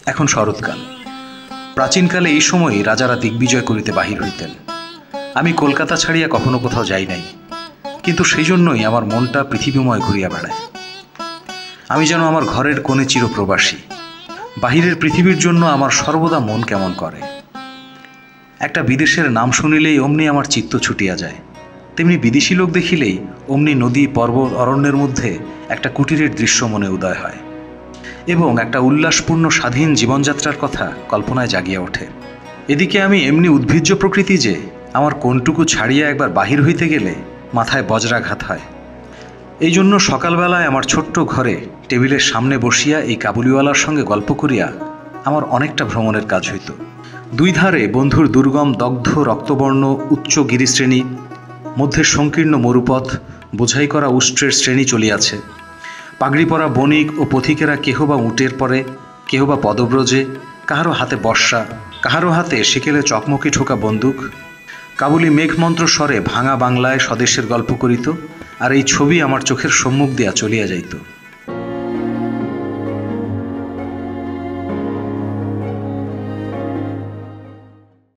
এখন শরৎকাল। প্রাচীনকালে এই সময় রাজারা দিগ্বিজয় করিতে বাহির হইতেন। আমি কলকাতা ছাড়িয়া কখনো কোথাও যাই নাই, কিন্তু সেই জন্যই আমার মনটা পৃথিবীময় ঘুরিয়া বেড়ায়। আমি যেন আমার ঘরের কোণে চিরপ্রবাসী। বাহিরের পৃথিবীর জন্য আমার সর্বদা মন কেমন করে। একটা বিদেশের নাম শুনিলেই অমনি আমার চিত্ত ছুটিয়া যায়, তেমনি বিদেশি লোক দেখিলেই অমনি নদী, পর্বত, অরণ্যের মধ্যে একটা কুটিরের দৃশ্য মনে উদয় হয় এবং একটা উল্লাসপূর্ণ স্বাধীন জীবনযাত্রার কথা কল্পনায় জাগিয়া ওঠে। এদিকে আমি এমনি উদ্ভিজ্জ প্রকৃতি যে আমার কোনটুকু ছাড়িয়া একবার বাহির হইতে গেলে মাথায় বজ্রাঘাত হয়। এই জন্য সকালবেলায় আমার ছোট্ট ঘরে টেবিলের সামনে বসিয়া এই কাবুলিওয়ালার সঙ্গে গল্প করিয়া আমার অনেকটা ভ্রমণের কাজ হইত। দুই ধারে বন্ধুর দুর্গম, দগ্ধ, রক্তবর্ণ উচ্চ গিরিশ্রেণী, মধ্যে সংকীর্ণ মরুপথ, বোঝাই করা উষ্ট্রের শ্রেণী চলিয়াছে। পাগড়ি পরা বণিক ও পথিকেরা কেহ বা উটের পরে, কেহ বা পদব্রজে, কাহারও হাতে বর্ষা, কাহারও হাতে শিকেলে চকমকি ঠোকা বন্দুক। কাবুলি মেঘমন্ত্র স্বরে ভাঙা বাংলায় স্বদেশের গল্প করিত, আর এই ছবি আমার চোখের সম্মুখ দিয়া চলিয়া যাইত।